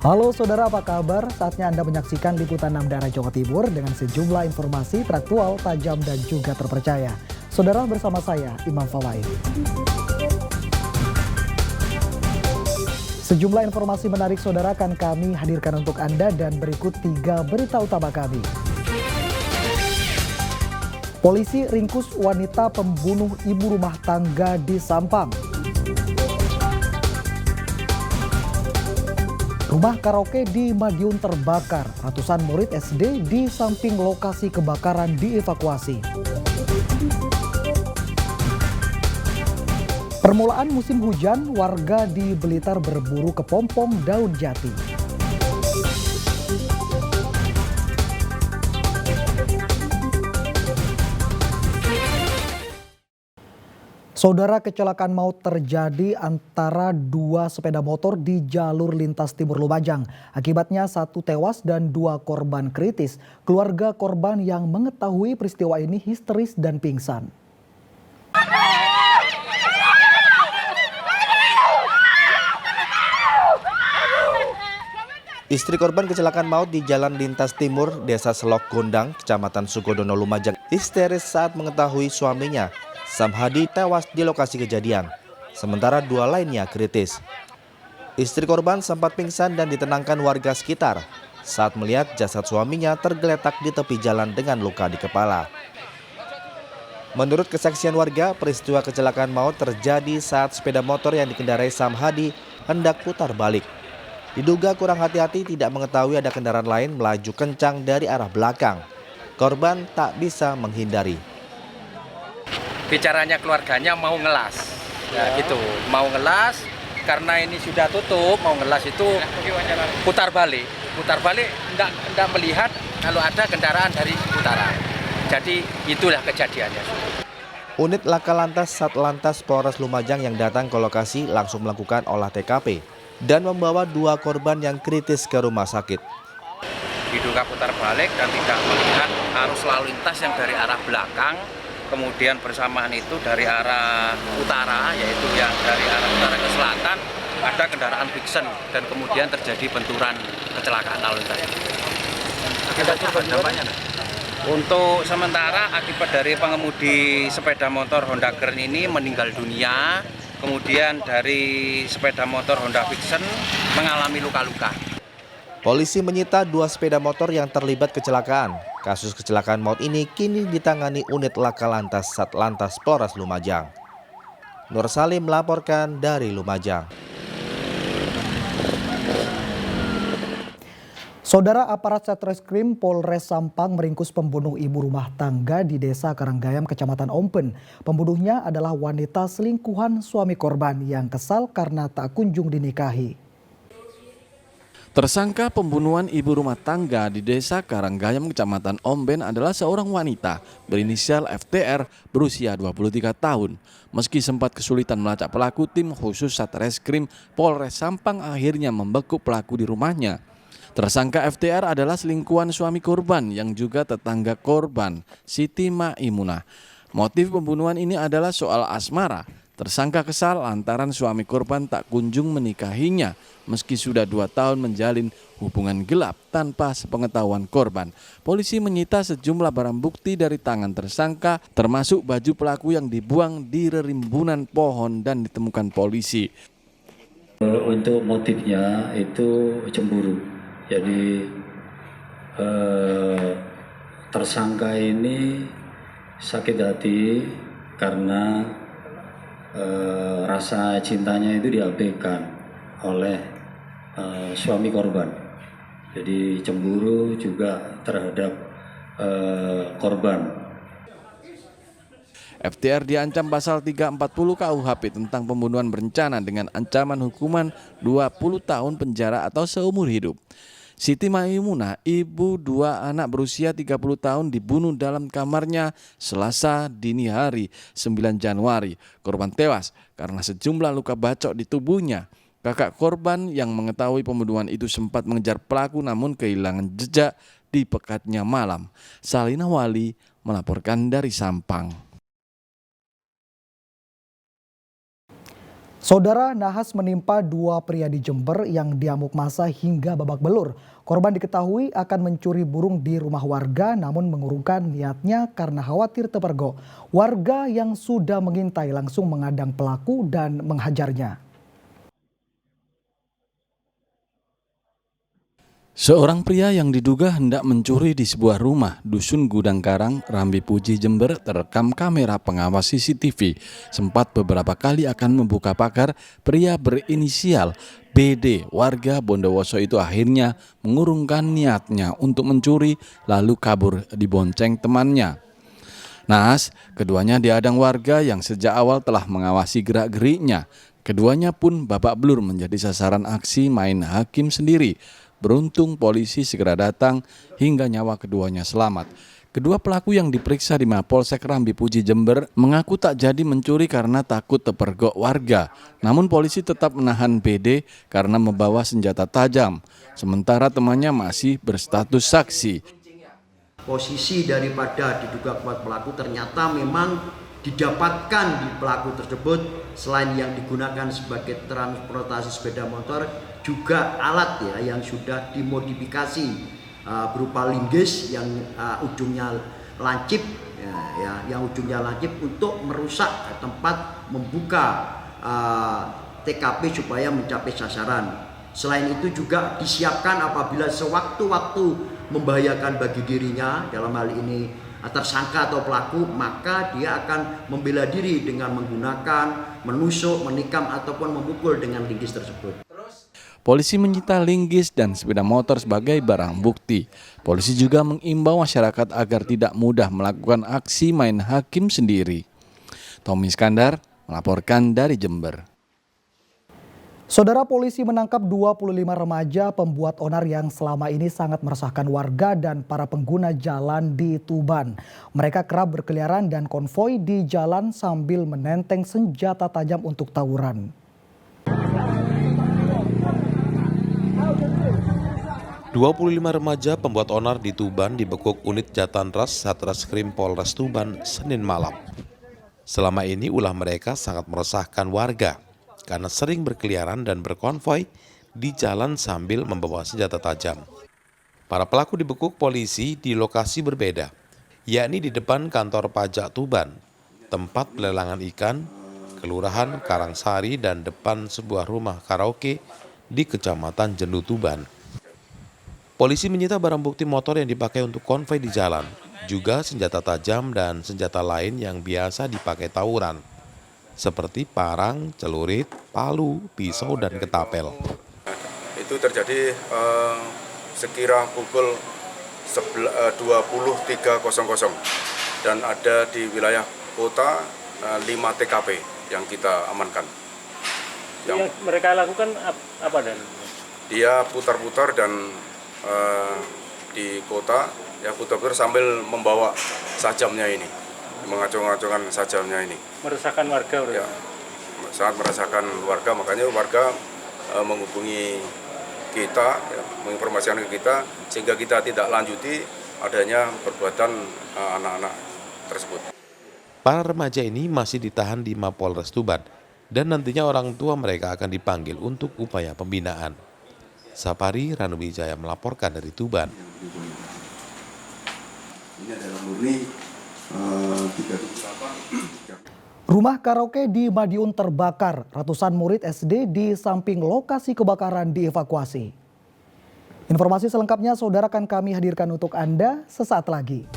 Halo saudara, apa kabar? Saatnya Anda menyaksikan Liputan 6 Daerah Jawa Timur dengan sejumlah informasi teraktual, tajam, dan juga terpercaya. Saudara, bersama saya, Imam Fawaid. Sejumlah informasi menarik saudara akan kami hadirkan untuk Anda dan berikut 3 berita utama kami. Polisi ringkus wanita pembunuh ibu rumah tangga di Sampang. Rumah karaoke di Madiun terbakar, ratusan murid SD di samping lokasi kebakaran dievakuasi. Permulaan musim hujan, warga di Blitar berburu kepompong daun jati. Saudara, kecelakaan maut terjadi antara 2 sepeda motor di jalur lintas timur Lumajang. Akibatnya 1 tewas dan 2 korban kritis. Keluarga korban yang mengetahui peristiwa ini histeris dan pingsan. Istri korban kecelakaan maut di Jalan Lintas Timur, Desa Selok Gondang, Kecamatan Sukodono, Lumajang, histeris saat mengetahui suaminya, Samhadi, tewas di lokasi kejadian. Sementara 2 lainnya kritis. Istri korban sempat pingsan dan ditenangkan warga sekitar saat melihat jasad suaminya tergeletak di tepi jalan dengan luka di kepala. Menurut kesaksian warga, peristiwa kecelakaan maut terjadi saat sepeda motor yang dikendarai Samhadi hendak putar balik. Diduga kurang hati-hati tidak mengetahui ada kendaraan lain melaju kencang dari arah belakang. Korban tak bisa menghindari. Bicaranya keluarganya mau ngelas, ya gitu, mau ngelas karena ini sudah tutup, mau ngelas itu putar balik, enggak melihat kalau ada kendaraan dari utara. Jadi itulah kejadiannya. Unit Laka Lantas Satlantas Polres Lumajang yang datang ke lokasi langsung melakukan olah TKP dan membawa 2 korban yang kritis ke rumah sakit. Diduga putar balik dan tidak melihat arus lalu lintas yang dari arah belakang, kemudian bersamaan itu dari arah utara, yaitu yang dari arah utara ke selatan, ada kendaraan Vixen dan kemudian terjadi benturan kecelakaan lalu lintas. Akibatnya apa dampaknya? Untuk sementara akibat dari pengemudi sepeda motor Honda Kern ini meninggal dunia, kemudian dari sepeda motor Honda Vixen mengalami luka-luka. Polisi menyita 2 sepeda motor yang terlibat kecelakaan. Kasus kecelakaan maut ini kini ditangani unit Laka Lantas Satlantas Polres Lumajang. Nur Salim melaporkan dari Lumajang. Saudara, aparat Satreskrim Polres Sampang meringkus pembunuh ibu rumah tangga di Desa Karanggayam, Kecamatan Ompen. Pembunuhnya adalah wanita selingkuhan suami korban yang kesal karena tak kunjung dinikahi. Tersangka pembunuhan ibu rumah tangga di Desa Karanggayam, Kecamatan Omben adalah seorang wanita berinisial FTR berusia 23 tahun. Meski sempat kesulitan melacak pelaku, tim khusus Satreskrim Polres Sampang akhirnya membekuk pelaku di rumahnya. Tersangka FTR adalah selingkuhan suami korban yang juga tetangga korban, Siti Maimunah. Motif pembunuhan ini adalah soal asmara. Tersangka kesal lantaran suami korban tak kunjung menikahinya meski sudah 2 tahun menjalin hubungan gelap tanpa sepengetahuan korban. Polisi menyita sejumlah barang bukti dari tangan tersangka termasuk baju pelaku yang dibuang di rerimbunan pohon dan ditemukan polisi. Untuk motifnya itu cemburu. Jadi tersangka ini sakit hati karena rasa cintanya itu diabaikan oleh suami korban. Jadi cemburu juga terhadap korban. FTR diancam pasal 340 KUHP tentang pembunuhan berencana dengan ancaman hukuman 20 tahun penjara atau seumur hidup. Siti Maimunah, ibu 2 anak berusia 30 tahun dibunuh dalam kamarnya Selasa dini hari 9 Januari. Korban tewas karena sejumlah luka bacok di tubuhnya. Kakak korban yang mengetahui pembunuhan itu sempat mengejar pelaku namun kehilangan jejak di pekatnya malam. Salina Wali melaporkan dari Sampang. Saudara, nahas menimpa dua pria di Jember yang diamuk massa hingga babak belur. Korban diketahui akan mencuri burung di rumah warga namun mengurungkan niatnya karena khawatir terpergok. Warga yang sudah mengintai langsung mengadang pelaku dan menghajarnya. Seorang pria yang diduga hendak mencuri di sebuah rumah Dusun Gudang Karang, Rambi Puji, Jember terekam kamera pengawas CCTV. Sempat beberapa kali akan membuka pagar, pria berinisial BD warga Bondowoso itu akhirnya mengurungkan niatnya untuk mencuri lalu kabur dibonceng temannya. Naas, keduanya diadang warga yang sejak awal telah mengawasi gerak-geriknya. Keduanya pun babak belur menjadi sasaran aksi main hakim sendiri. Beruntung polisi segera datang hingga nyawa keduanya selamat. Kedua pelaku yang diperiksa di Mapolsek Rambi Puji, Jember mengaku tak jadi mencuri karena takut terpergok warga. Namun polisi tetap menahan BD karena membawa senjata tajam. Sementara temannya masih berstatus saksi. Posisi daripada diduga kuat pelaku ternyata memang didapatkan di pelaku tersebut selain yang digunakan sebagai transportasi sepeda motor juga alat ya yang sudah dimodifikasi berupa linggis yang ujungnya lancip yang ujungnya lancip untuk merusak tempat membuka TKP supaya mencapai sasaran. Selain itu juga disiapkan apabila sewaktu-waktu membahayakan bagi dirinya, dalam hal ini tersangka atau pelaku, maka dia akan membela diri dengan menggunakan menusuk, menikam ataupun memukul dengan linggis tersebut. Polisi menyita linggis dan sepeda motor sebagai barang bukti. Polisi juga mengimbau masyarakat agar tidak mudah melakukan aksi main hakim sendiri. Tommy Iskandar melaporkan dari Jember. Saudara, polisi menangkap 25 remaja pembuat onar yang selama ini sangat meresahkan warga dan para pengguna jalan di Tuban. Mereka kerap berkeliaran dan konvoi di jalan sambil menenteng senjata tajam untuk tawuran. ...25 remaja pembuat onar di Tuban dibekuk unit Jatanras Satreskrim Polres Tuban Senin malam. Selama ini ulah mereka sangat meresahkan warga karena sering berkeliaran dan berkonvoi di jalan sambil membawa senjata tajam. Para pelaku dibekuk polisi di lokasi berbeda, yakni di depan kantor pajak Tuban, tempat pelelangan ikan, Kelurahan Karangsari dan depan sebuah rumah karaoke di Kecamatan Jendu, Tuban. Polisi menyita barang bukti motor yang dipakai untuk konvoi di jalan, juga senjata tajam dan senjata lain yang biasa dipakai tawuran, seperti parang, celurit, palu, pisau, dan ketapel. Itu terjadi sekira pukul 23.00 dan ada di wilayah kota 5 TKP yang kita amankan. Yang mereka lakukan apa dan? Dia putar-putar dan di kota ya putar-putar sambil membawa sajamnya ini, mengacung-acungkan sajamnya ini. Meresahkan warga, ya, sangat meresahkan warga, makanya warga menghubungi kita, ya, menginformasikan ke kita sehingga kita tidak lanjuti adanya perbuatan anak-anak tersebut. Para remaja ini masih ditahan di Mapolres Tuban dan nantinya orang tua mereka akan dipanggil untuk upaya pembinaan. Sapari Ranuwijaya melaporkan dari Tuban. Rumah karaoke di Madiun terbakar. Ratusan murid SD di samping lokasi kebakaran dievakuasi. Informasi selengkapnya saudara akan kami hadirkan untuk Anda sesaat lagi.